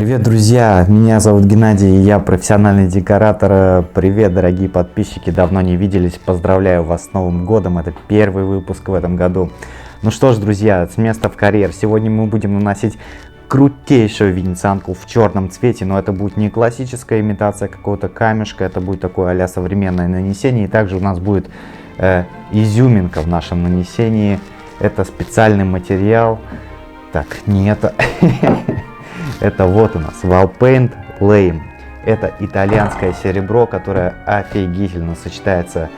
Привет, друзья! Меня зовут Геннадий, и я профессиональный декоратор. Привет, дорогие подписчики! Давно не виделись. Поздравляю вас с Новым годом. Это первый выпуск в этом году. Ну что ж, друзья, с места в карьер. Сегодня мы будем наносить крутейшую венецианку в черном цвете, но это будет не классическая имитация какого-то камешка, это будет такое а-ля современное нанесение. И также у нас будет изюминка в нашем нанесении. Это специальный материал. Так, не это. Это вот у нас Wallpaint Lame. Это итальянское серебро, которое офигительно сочетается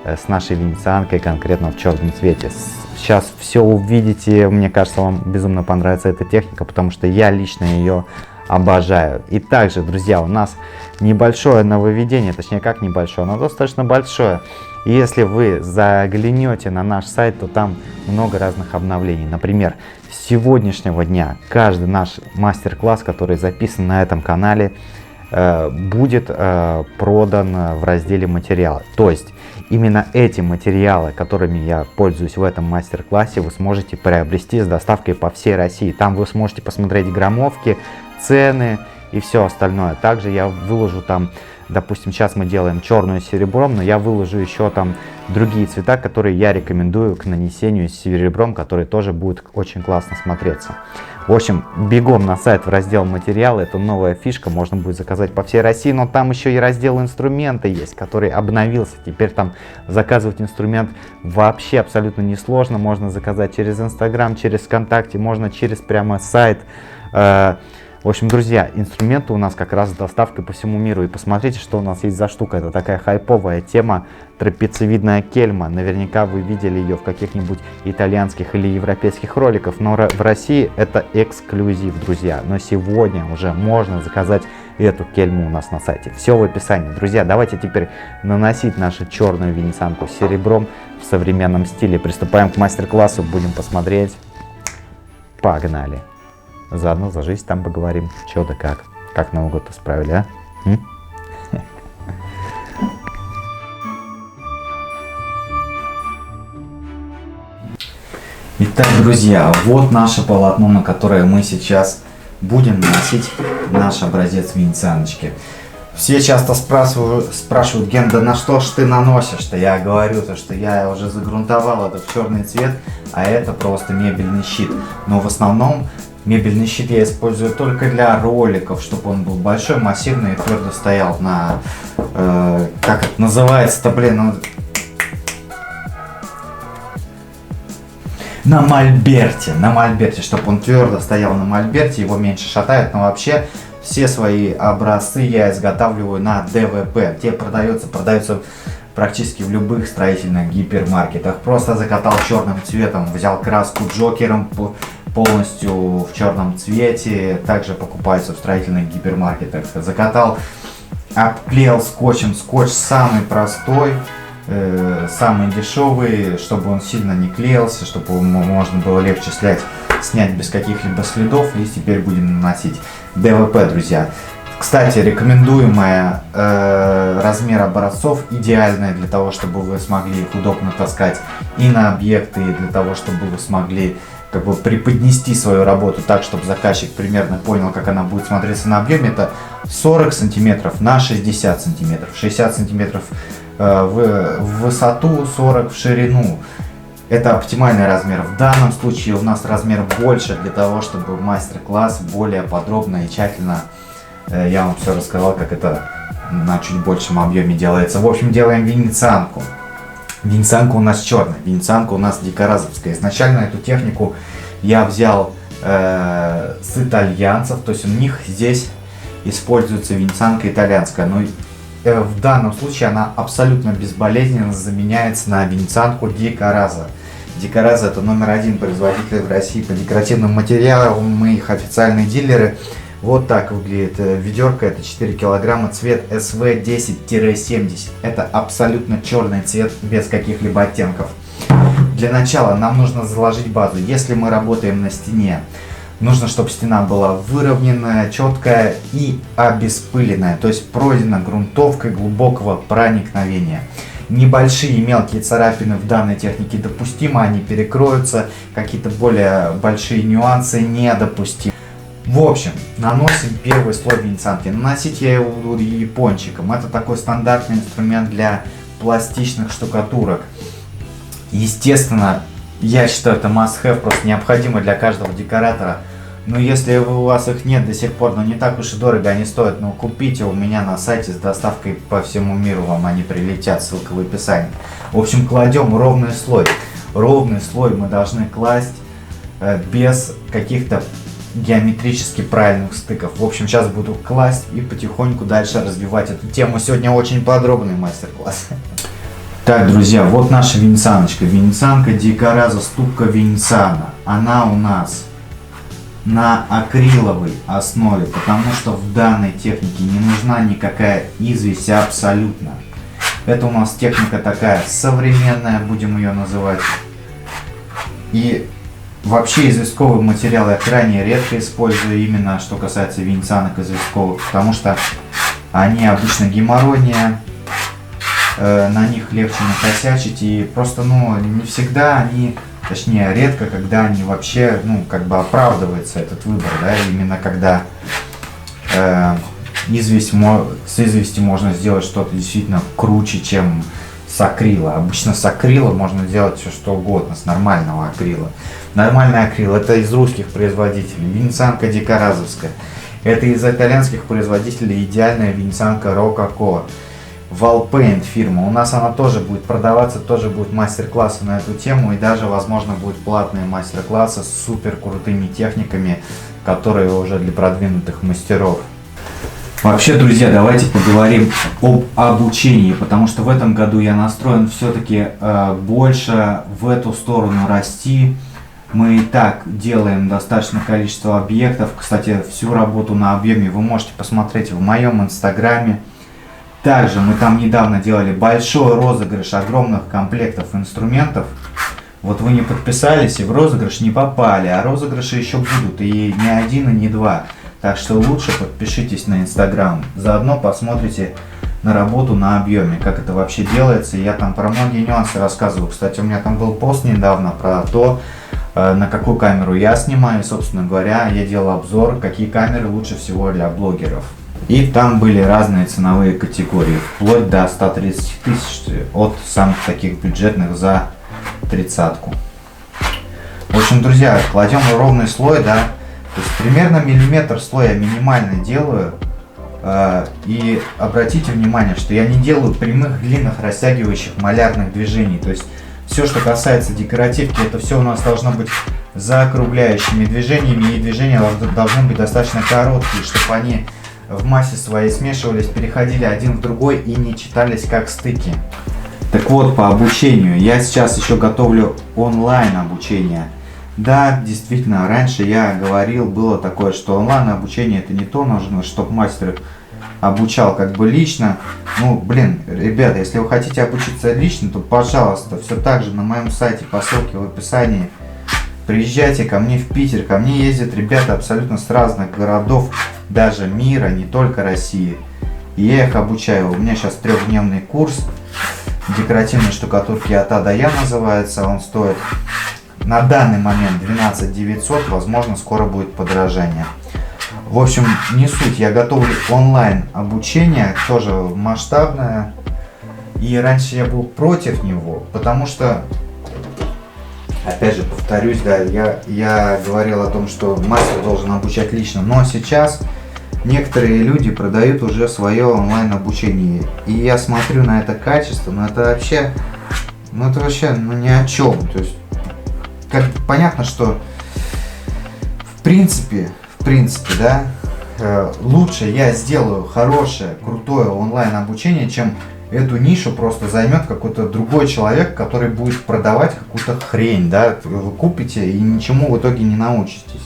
с нашей венецианкой, конкретно в черном цвете. Сейчас все увидите. Мне кажется, вам безумно понравится эта техника, потому что я лично ее обожаю. И также, друзья, у нас небольшое нововведение, точнее как небольшое, но достаточно большое. И если вы заглянете на наш сайт, то там много разных обновлений. Например, с сегодняшнего дня каждый наш мастер-класс, который записан на этом канале, будет продан в разделе материалы. То есть именно эти материалы, которыми я пользуюсь в этом мастер-классе, вы сможете приобрести с доставкой по всей России. Там вы сможете посмотреть граммовки, цены и все остальное. Также я выложу там, допустим, сейчас мы делаем черную с серебром, но я выложу еще там другие цвета, которые я рекомендую к нанесению с серебром, которые тоже будут очень классно смотреться. В общем, бегом на сайт в раздел материалы. Это новая фишка, можно будет заказать по всей России, но там еще и раздел инструменты есть, который обновился. Теперь там заказывать инструмент вообще абсолютно несложно. Можно заказать через Инстаграм, через ВКонтакте, можно через прямо сайт. В общем, друзья, инструменты у нас как раз с доставкой по всему миру. И посмотрите, что у нас есть за штука. Это такая хайповая тема, трапециевидная кельма. Наверняка вы видели ее в каких-нибудь итальянских или европейских роликах. Но в России это эксклюзив, друзья. Но сегодня уже можно заказать эту кельму у нас на сайте. Все в описании. Друзья, давайте теперь наносить нашу черную венецианку с серебром в современном стиле. Приступаем к мастер-классу, будем посмотреть. Погнали! Заодно за жизнь там поговорим, что да как. Как Новый год справили, а? Итак, друзья, вот наше полотно, на которое мы сейчас будем наносить наш образец венецианочки. Все часто спрашивают: Ген, да на что ж ты наносишь-то? Я говорю, что я уже загрунтовал это в черный цвет, а это просто мебельный щит. Но в основном мебельный щит я использую только для роликов, чтобы он был большой, массивный и твердо стоял на... как это называется-то, блин? На мольберте, чтобы он твердо стоял на мольберте, его меньше шатает, но вообще все свои образцы я изготавливаю на ДВП. Те продаются практически в любых строительных гипермаркетах. Просто закатал черным цветом, взял краску Джокером полностью в черном цвете, также покупается в строительных гипермаркетах. Закатал, обклеил скотчем. Скотч самый простой, самый дешевый, чтобы он сильно не клеился, чтобы его можно было легче снять без каких-либо следов. И теперь будем наносить ДВП, друзья. Кстати, рекомендуемый размер образцов идеальный для того, чтобы вы смогли их удобно таскать и на объекты, и для того, чтобы вы смогли как бы преподнести свою работу так, чтобы заказчик примерно понял, как она будет смотреться на объеме. Это 40 сантиметров на 60 сантиметров. 60 сантиметров в высоту, 40 в ширину. Это оптимальный размер. В данном случае у нас размер больше, для того, чтобы мастер-класс более подробно и тщательно я вам все рассказал, как это на чуть большем объеме делается. В общем, делаем венецианку. Венецианка у нас черная, венецианка у нас дикоразовская. Изначально эту технику я взял с итальянцев, то есть у них здесь используется венецианка итальянская. Но в данном случае она абсолютно безболезненно заменяется на венецианку дикораза. Дикораза — это №1 производитель в России по декоративным материалам, мы их официальные дилеры. Вот так выглядит ведерко, это 4 килограмма, цвет SV10-70. Это абсолютно черный цвет, без каких-либо оттенков. Для начала нам нужно заложить базу. Если мы работаем на стене, нужно, чтобы стена была выровненная, четкая и обеспыленная, то есть пройдена грунтовкой глубокого проникновения. Небольшие мелкие царапины в данной технике допустимы, они перекроются, какие-то более большие нюансы недопустимы. В общем, наносим первый слой венецианки. Наносить я его буду япончиком. Это такой стандартный инструмент для пластичных штукатурок. Естественно, я считаю, это must-have, просто необходимо для каждого декоратора. Но если у вас их нет до сих пор, но не так уж и дорого они стоят, но купите у меня на сайте с доставкой по всему миру, вам они прилетят, ссылка в описании. В общем, кладем ровный слой. Ровный слой мы должны класть без каких-то геометрически правильных стыков. В общем, сейчас буду класть и потихоньку дальше развивать эту тему. Сегодня очень подробный мастер-класс. Так, друзья, вот наша венецианочка. Венецианка Дикаразо Ступка Венециана. Она у нас на акриловой основе, потому что в данной технике не нужна никакая известь абсолютно. Это у нас техника такая современная, будем ее называть. И вообще известковые материалы я крайне редко использую, именно что касается венецианок известковых, потому что они обычно геморройнее, на них легче накосячить, и просто, не всегда они, точнее, редко, когда они вообще, оправдывается этот выбор, да, именно когда с известью можно сделать что-то действительно круче, чем с акрила. Обычно с акрила можно делать все что угодно, с нормального акрила. Нормальный акрил — это из русских производителей, венецианка дикаразовская. Это из итальянских производителей идеальная венецианка Рококо. Wallpaint фирма. У нас она тоже будет продаваться, тоже будет мастер-классы на эту тему, и даже, возможно, будут платные мастер-классы с супер крутыми техниками, которые уже для продвинутых мастеров. Вообще, друзья, давайте поговорим об обучении, потому что в этом году я настроен все-таки больше в эту сторону расти. Мы и так делаем достаточное количество объектов. Кстати, всю работу на объеме вы можете посмотреть в моем инстаграме. Также мы там недавно делали большой розыгрыш огромных комплектов инструментов. Вот вы не подписались и в розыгрыш не попали, а розыгрыши еще будут, и не один, и не два. Так что лучше подпишитесь на инстаграм, заодно посмотрите на работу на объеме, как это вообще делается. Я там про многие нюансы рассказываю. Кстати, у меня там был пост недавно про то, на какую камеру я снимаю. Собственно говоря, я делал обзор, какие камеры лучше всего для блогеров. И там были разные ценовые категории, вплоть до 130 тысяч, от самых таких бюджетных за 30-ку. В общем, друзья, кладем ровный слой, да, то есть примерно миллиметр слоя минимально делаю. И обратите внимание, что я не делаю прямых, длинных, растягивающих малярных движений. То есть все, что касается декоративки, это все у нас должно быть закругляющими движениями, и движения должны быть достаточно короткие, чтобы они в массе своей смешивались, переходили один в другой и не читались как стыки. Так вот, по обучению. Я сейчас еще готовлю онлайн обучение. Да, действительно, раньше я говорил, было такое, что онлайн обучение это не то, нужно, чтобы мастер обучал как бы лично. Ребята, если вы хотите обучиться лично, то, пожалуйста, все так же на моем сайте по ссылке в описании. Приезжайте ко мне в Питер, ко мне ездят ребята абсолютно с разных городов, даже мира, не только России. И я их обучаю. У меня сейчас 3-дневный курс декоративной штукатурки от А до Я называется. Он стоит на данный момент 12 900, возможно, скоро будет подорожание. В общем, не суть, я готовлю онлайн обучение, тоже масштабное. И раньше я был против него, потому что, опять же, повторюсь, да, я говорил о том, что мастер должен обучать лично, но сейчас некоторые люди продают уже свое онлайн обучение. И я смотрю на это качество, это вообще ни о чем. То есть, понятно, что в принципе, да, лучше я сделаю хорошее, крутое онлайн обучение, чем эту нишу просто займет какой-то другой человек, который будет продавать какую-то хрень, да, вы купите и ничему в итоге не научитесь.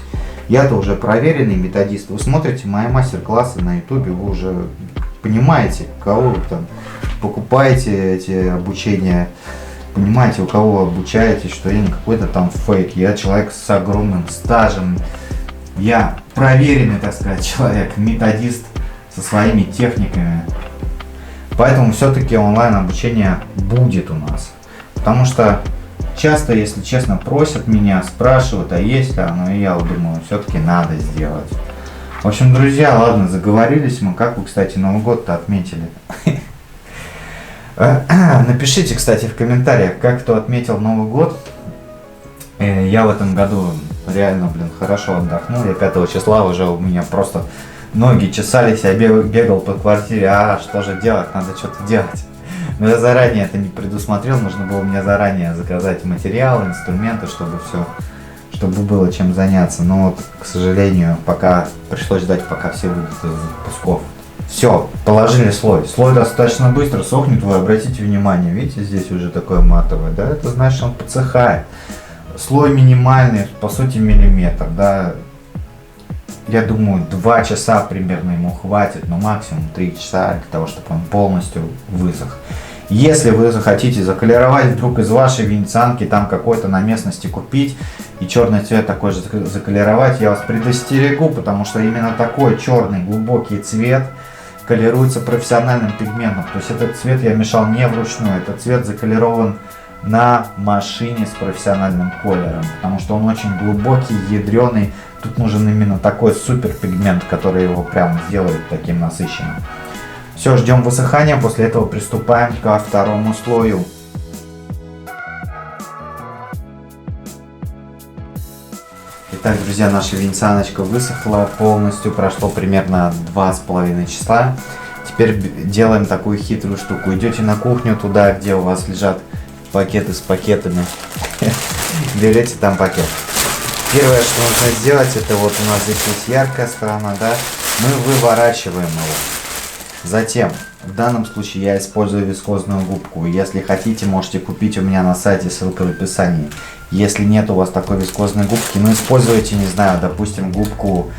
Я-то уже проверенный методист. Вы смотрите мои мастер-классы на ютубе, вы уже понимаете, кого вы там покупаете эти обучения, понимаете, у кого обучаетесь, что я не какой-то там фейк, я человек с огромным стажем, я проверенный, так сказать, человек, методист со своими техниками. Поэтому все-таки онлайн обучение будет у нас. Потому что часто, если честно, просят меня, спрашивают, а есть ли оно, и я думаю, все-таки надо сделать. В общем, друзья, ладно, заговорились мы. Как вы, кстати, Новый год-то отметили? Напишите, кстати, в комментариях, как кто отметил Новый год. Я в этом году реально, хорошо отдохнул. Я 5 числа уже у меня просто ноги чесались, я бегал по квартире. Что же делать? Надо что-то делать. Но я заранее это не предусмотрел. Нужно было мне заранее заказать материалы, инструменты, чтобы было чем заняться. Но вот, к сожалению, пока пришлось ждать, пока все выйдут из отпусков. Все, положили слой. Слой достаточно быстро сохнет, вы обратите внимание. Видите, здесь уже такое матовое, да? Это значит, он подсыхает. Слой минимальный, по сути, миллиметр, да. Я думаю, 2 часа примерно ему хватит, но максимум 3 часа для того, чтобы он полностью высох. Если вы захотите заколеровать вдруг из вашей венецианки, там какой-то на местности купить и черный цвет такой же заколеровать, я вас предостерегу, потому что именно такой черный глубокий цвет колируется профессиональным пигментом. То есть этот цвет я мешал не вручную, этот цвет заколерован на машине с профессиональным колером, потому что он очень глубокий, ядреный. Тут нужен именно такой супер пигмент, который его прям сделает таким насыщенным. Все, ждем высыхания, после этого приступаем ко второму слою. Итак, друзья, наша венецианочка высохла полностью, прошло примерно 2,5 часа. Теперь делаем такую хитрую штуку. Идете на кухню, туда, где у вас лежат пакеты с пакетами, берете там пакет. Первое, что нужно сделать, это вот у нас здесь есть яркая сторона, да, мы выворачиваем его. Затем, в данном случае я использую вискозную губку. Если хотите, можете купить у меня на сайте, ссылка в описании. Если нет у вас такой вискозной губки, ну используйте, не знаю, допустим, губку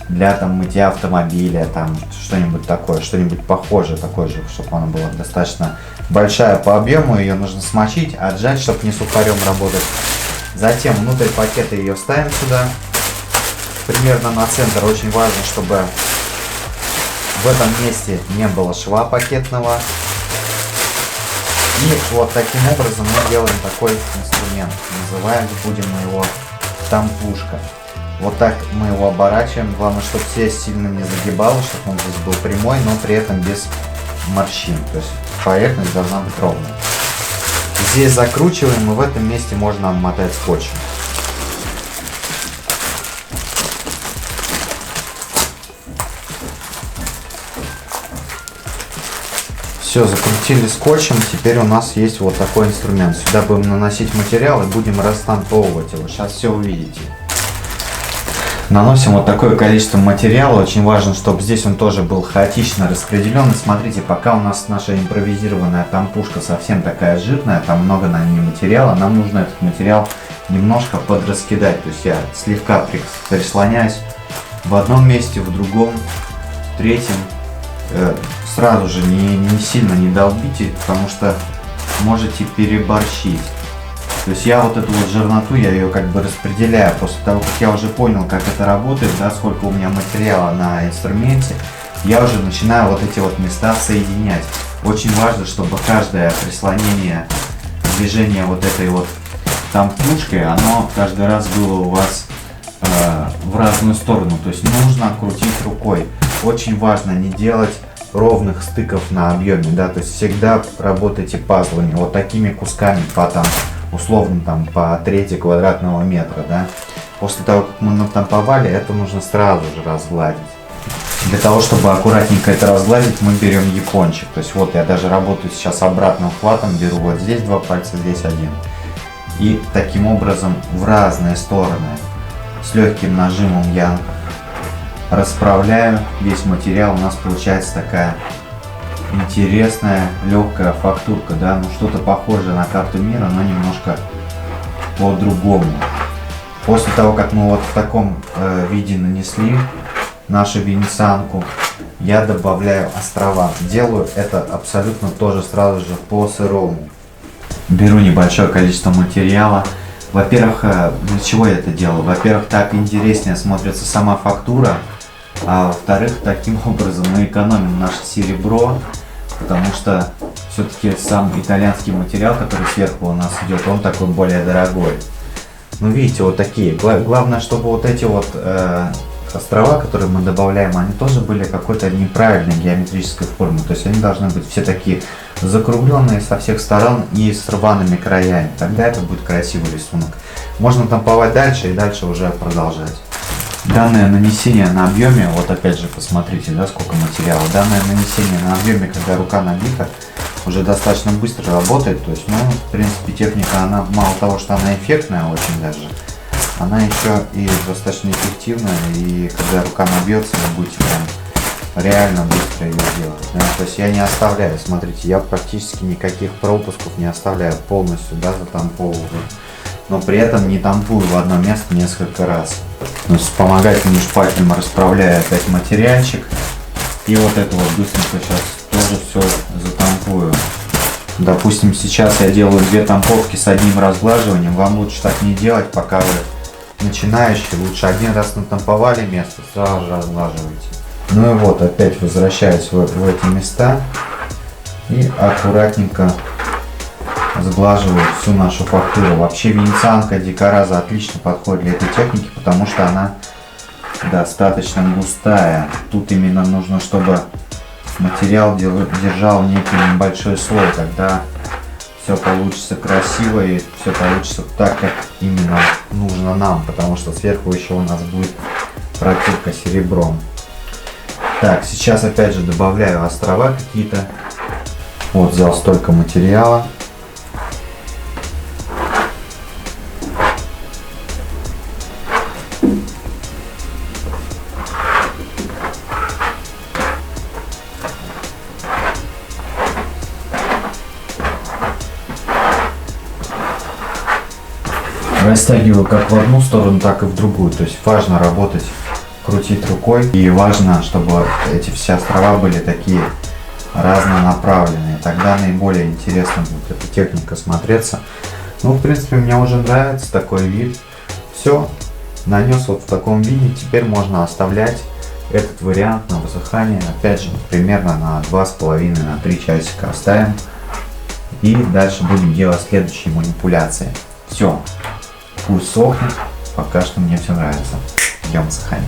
для там мытья автомобиля, там что-нибудь такое, что-нибудь похожее, такое же, чтобы она была достаточно большая по объему. Ее нужно смочить, отжать, чтобы не сухарем работать. Затем внутрь пакета ее ставим сюда, примерно на центр. Очень важно, чтобы в этом месте не было шва пакетного. И вот таким образом мы делаем такой инструмент. Называем, будем мы его тампушка. Вот так мы его оборачиваем. Главное, чтобы все сильно не загибало, чтобы он здесь был прямой, но при этом без морщин. То есть поверхность должна быть ровной. Здесь закручиваем, и в этом месте можно обмотать скотчем. Все, закрутили скотчем, теперь у нас есть вот такой инструмент. Сюда будем наносить материал и будем растамповывать его. Сейчас все увидите. Наносим вот такое количество материала. Очень важно, чтобы здесь он тоже был хаотично распределен. И смотрите, пока у нас наша импровизированная тампушка совсем такая жирная, там много на ней материала, нам нужно этот материал немножко подраскидать. То есть я слегка прислоняюсь в одном месте, в другом, в третьем. Сразу же не сильно не долбите, потому что можете переборщить. То есть я вот эту вот жирноту, я ее как бы распределяю после того, как я уже понял, как это работает, да, сколько у меня материала на инструменте, я уже начинаю вот эти вот места соединять. Очень важно, чтобы каждое прислонение, движение вот этой вот тампушкой, оно каждый раз было у вас в разную сторону. То есть нужно крутить рукой. Очень важно не делать ровных стыков на объеме, да, то есть всегда работайте пазлами, вот такими кусками по там, условно там по трети квадратного метра, да. После того, как мы натамповали, это нужно сразу же разгладить. Для того, чтобы аккуратненько это разгладить, мы берем япончик. То есть вот я даже работаю сейчас обратным хватом, беру вот здесь 2 пальца, здесь 1. И таким образом в разные стороны с легким нажимом я расправляю весь материал. У нас получается такая интересная легкая фактурка, да, ну что-то похожее на карту мира, но немножко по-другому. После того, как мы вот в таком виде нанесли нашу венецианку, я добавляю острова. Делаю это абсолютно тоже сразу же по сырому. Беру небольшое количество материала. Во-первых, для чего я это делаю? Во-первых, так интереснее смотрится сама фактура. А во-вторых, таким образом мы экономим наше серебро, потому что все-таки сам итальянский материал, который сверху у нас идет, он такой более дорогой. Ну видите, вот такие. Главное, чтобы вот эти вот острова, которые мы добавляем, они тоже были какой-то неправильной геометрической формы. То есть они должны быть все такие закругленные со всех сторон и с рваными краями. Тогда это будет красивый рисунок. Можно тамповать дальше и дальше уже продолжать. Данное нанесение на объеме, вот опять же посмотрите, да, сколько материала. Данное нанесение на объеме, когда рука набита, уже достаточно быстро работает. То есть, ну, в принципе, техника, она мало того, что она эффектная очень даже, она еще и достаточно эффективная. И когда рука набьется, вы будете прям реально быстро ее делать. Да? То есть я не оставляю, смотрите, я практически никаких пропусков не оставляю, полностью, да, затамповываю. Но при этом не тампую в одно место несколько раз. То есть вспомогательным шпателем расправляю опять материальчик. И вот это вот быстренько сейчас тоже все затампую. Допустим, сейчас я делаю 2 тамповки с одним разглаживанием. Вам лучше так не делать, пока вы начинающие. Лучше один раз натамповали место, сразу же разглаживайте. Ну и вот, опять возвращаюсь в эти места. И аккуратненько сглаживаю всю нашу фактуру. Вообще венецианка дикораза отлично подходит для этой техники, потому что она достаточно густая. Тут именно нужно, чтобы материал держал некий небольшой слой, тогда все получится красиво и все получится так, как именно нужно нам, потому что сверху еще у нас будет протирка серебром. Так, сейчас опять же добавляю острова какие-то. Вот взял столько материала. Растягиваю как в одну сторону, так и в другую. То есть важно работать, крутить рукой. И важно, чтобы эти все острова были такие разнонаправленные. Тогда наиболее интересно будет эта техника смотреться. Ну, в принципе, мне уже нравится такой вид. Все, нанес вот в таком виде. Теперь можно оставлять этот вариант на высыхание. Опять же, примерно на 2,5-3 часика оставим. И дальше будем делать следующие манипуляции. Все. Пусть сохнет, пока что мне все нравится. Ждем высыхания.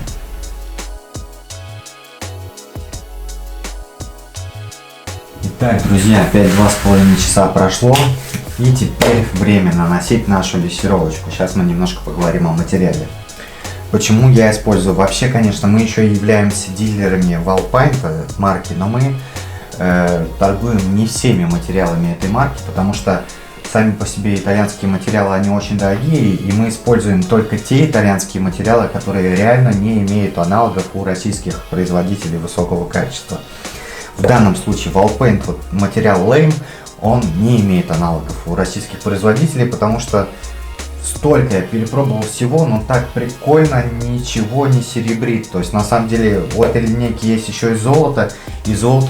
Итак, друзья, опять 2,5 часа прошло. И теперь время наносить нашу лессировочку. Сейчас мы немножко поговорим о материале. Почему я использую? Вообще, конечно, мы еще являемся дилерами Wallpaint марки, но мы торгуем не всеми материалами этой марки, потому что сами по себе итальянские материалы, они очень дорогие, и мы используем только те итальянские материалы, которые реально не имеют аналогов у российских производителей высокого качества. В данном случае Wallpaint, вот материал Lame, он не имеет аналогов у российских производителей, потому что столько я перепробовал всего, но так прикольно ничего не серебрит. То есть на самом деле у этой линейки есть еще и золото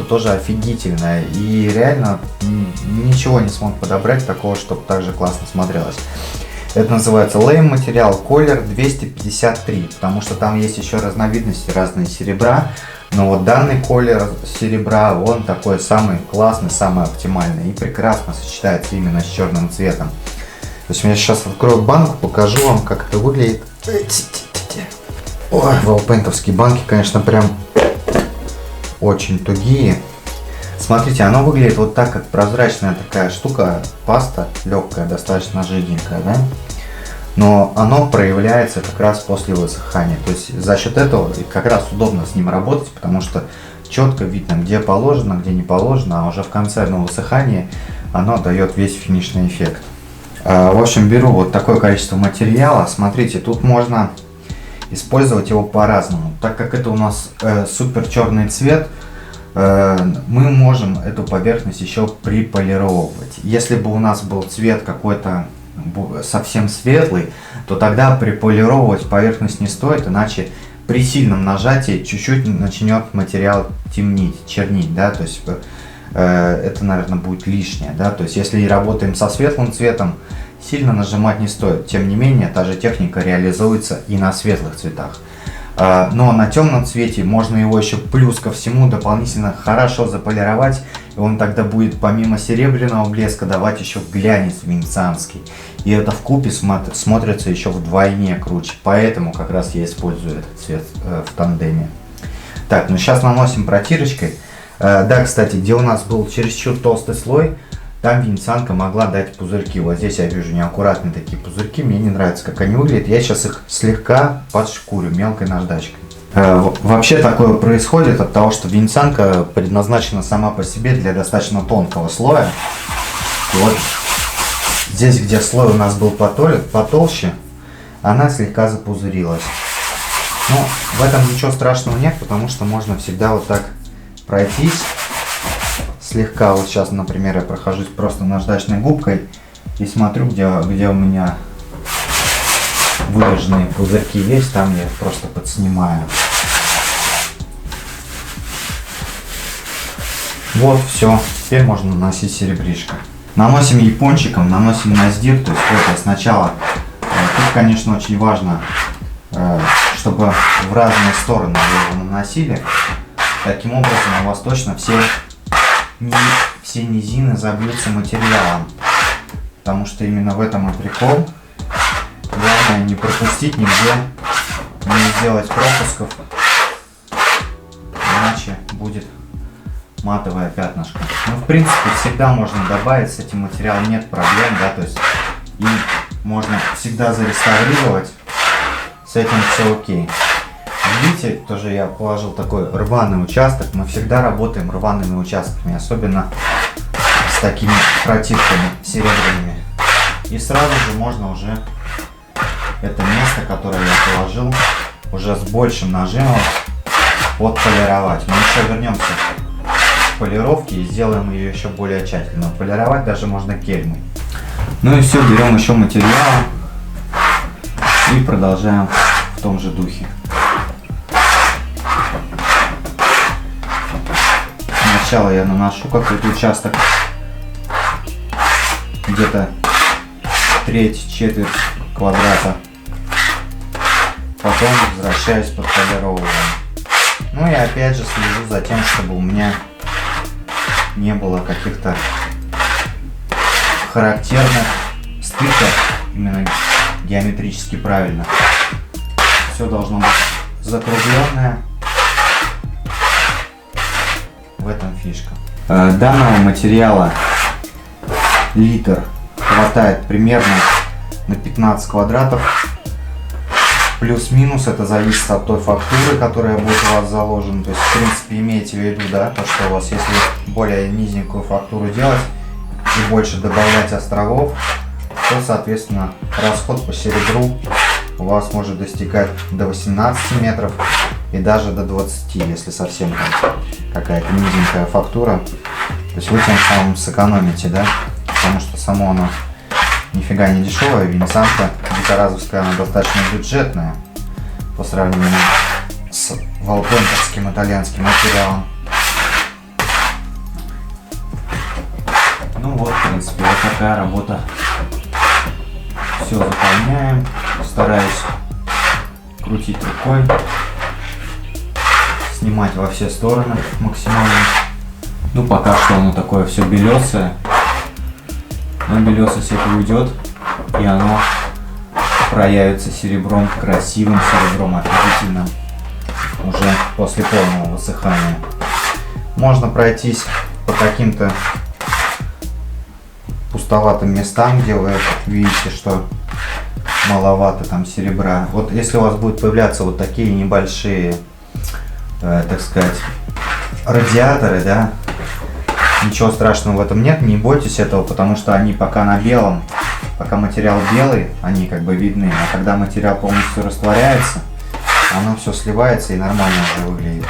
тоже офигительное. И реально ничего не смог подобрать такого, чтобы так же классно смотрелось. Это называется Lame материал Color 253, потому что там есть еще разновидности разные серебра. Но вот данный колер серебра, он такой самый классный, самый оптимальный и прекрасно сочетается именно с черным цветом. То есть я сейчас открою банку, покажу вам, как это выглядит. Ой, валпейнтовские банки, конечно, прям очень тугие. Смотрите, оно выглядит вот так, как прозрачная такая штука, паста, легкая, достаточно жиденькая, да? Но оно проявляется как раз после высыхания. То есть за счет этого как раз удобно с ним работать, потому что четко видно, где положено, где не положено, а уже в конце на высыхании оно дает весь финишный эффект. В общем, беру вот такое количество материала. Смотрите, тут можно использовать его по-разному. Так как это у нас супер черный цвет, мы можем эту поверхность еще приполировать. Если бы у нас был цвет какой-то совсем светлый, то тогда приполировать поверхность не стоит, иначе при сильном нажатии чуть-чуть начнет материал темнеть, чернить, да, то есть это, наверное, будет лишнее, да, то есть если работаем со светлым цветом, сильно нажимать не стоит. Тем не менее, та же техника реализуется и на светлых цветах. Но на темном цвете можно его еще плюс ко всему дополнительно хорошо заполировать. И он тогда будет помимо серебряного блеска давать еще глянец венецианский. И это вкупе смотрится еще вдвойне круче. Поэтому как раз я использую этот цвет в тандеме. Так, ну сейчас наносим протирочкой. Да, кстати, где у нас был чересчур толстый слой, там венецианка могла дать пузырьки. Вот здесь я вижу неаккуратные такие пузырьки. Мне не нравится, как они выглядят. Я сейчас их слегка подшкурю мелкой наждачкой. Вообще такое происходит от того, что венецианка предназначена сама по себе для достаточно тонкого слоя. И вот здесь, где слой у нас был потолще, она слегка запузырилась. Но в этом ничего страшного нет, потому что можно всегда вот так пройтись. Слегка, вот сейчас, например, я прохожусь просто наждачной губкой и смотрю, где у меня выраженные пузырьки есть, там я их просто подснимаю. Вот, все, теперь можно наносить серебришко. Наносим япончиком, наносим на сдир, то есть вот сначала, тут, конечно, очень важно, чтобы в разные стороны вы его наносили. Таким образом у вас точно все низины забьются материалом, потому что именно в этом и прикол. Главное не пропустить нигде, не сделать пропусков, иначе будет матовое пятнышко. Ну, в принципе, всегда можно добавить, с этим материалом нет проблем, да, то есть и можно всегда зареставрировать, с этим все окей. Видите, тоже я положил такой рваный участок. Мы всегда работаем рваными участками, особенно с такими протирками серебряными. И сразу же можно уже это место, которое я положил, уже с большим нажимом отполировать. Мы еще вернемся к полировке и сделаем ее еще более тщательно. Полировать даже можно кельмой. Ну и все, берем еще материал и продолжаем в том же духе. Сначала я наношу какой-то участок, где-то треть, четверть квадрата, потом возвращаюсь, подполировываю. Ну и опять же слежу за тем, чтобы у меня не было каких-то характерных стыков, именно геометрически правильно. Все должно быть закругленное. В этом фишка. Данного материала литр хватает примерно на 15 квадратов. Плюс-минус, это зависит от той фактуры, которая будет у вас заложена. То есть, в принципе, имейте в виду, да, то, что у вас, если более низенькую фактуру делать и больше добавлять островов, то, соответственно, расход по серебру у вас может достигать до 18 метров и даже до 20, если совсем какая-то низенькая фактура. То есть вы тем самым сэкономите, да, потому что само оно нифига не дешевая. Венецианка дикоразовская, она достаточно бюджетная по сравнению с волпенковским итальянским материалом. Ну вот, в принципе, вот такая работа. Все заполняем, стараюсь крутить рукой, снимать во все стороны максимально. Ну, пока что оно такое все белесое, но белесость это уйдет, и оно проявится серебром, красивым серебром, офигительным, уже после полного высыхания. Можно пройтись по каким-то пустоватым местам, где вы видите, что маловато там серебра. Вот если у вас будут появляться вот такие небольшие, так сказать, радиаторы, да, ничего страшного в этом нет, не бойтесь этого, потому что они пока на белом, пока материал белый, они как бы видны, а когда материал полностью растворяется, оно все сливается и нормально уже выглядит.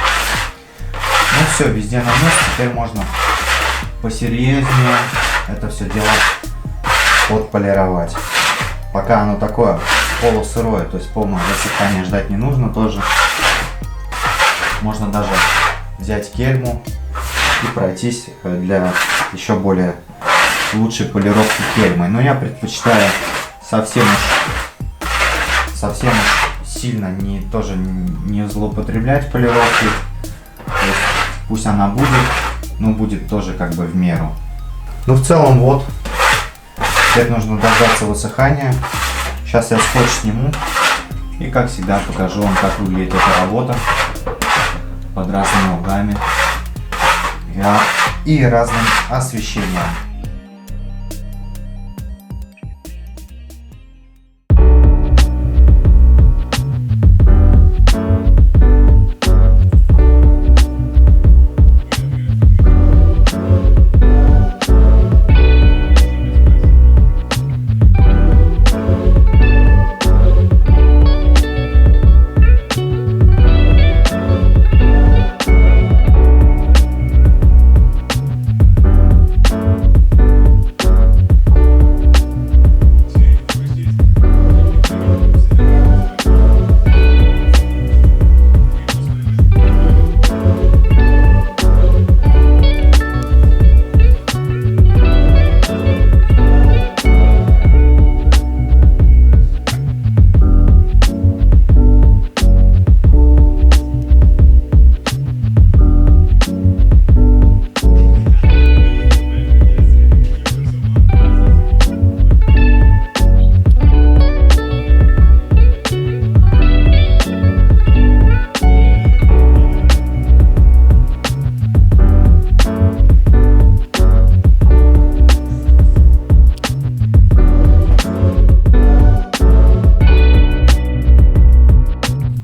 Ну все, везде на месте, теперь можно посерьезнее это все дело отполировать. Пока оно такое полусырое, то есть полного высыхания ждать не нужно тоже. Можно даже взять кельму и пройтись для еще более лучшей полировки кельмой. Но я предпочитаю совсем уж сильно тоже не злоупотреблять полировкой. То есть пусть она будет, но будет тоже как бы в меру. Ну в целом вот. Теперь нужно дождаться высыхания. Сейчас я скотч сниму и как всегда покажу вам, как выглядит эта работа под разными углами и разным освещением.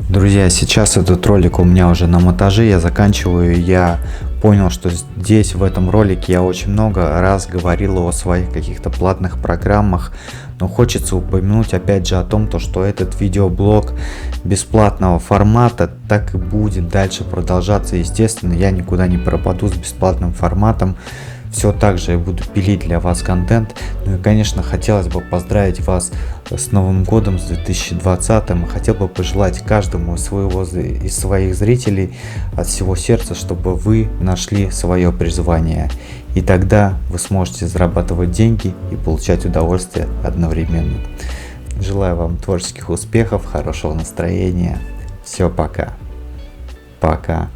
Друзья, сейчас этот ролик у меня уже на монтаже, я заканчиваю. Я понял, что здесь в этом ролике я очень много раз говорил о своих каких-то платных программах, но хочется упомянуть опять же о том, что этот видеоблог бесплатного формата так и будет дальше продолжаться. Естественно, я никуда не пропаду с бесплатным форматом. Все так же я буду пилить для вас контент. Ну и, конечно, хотелось бы поздравить вас с Новым годом, с 2020. Хотел бы пожелать каждому из своих зрителей от всего сердца, чтобы вы нашли свое призвание. И тогда вы сможете зарабатывать деньги и получать удовольствие одновременно. Желаю вам творческих успехов, хорошего настроения. Все, пока. Пока.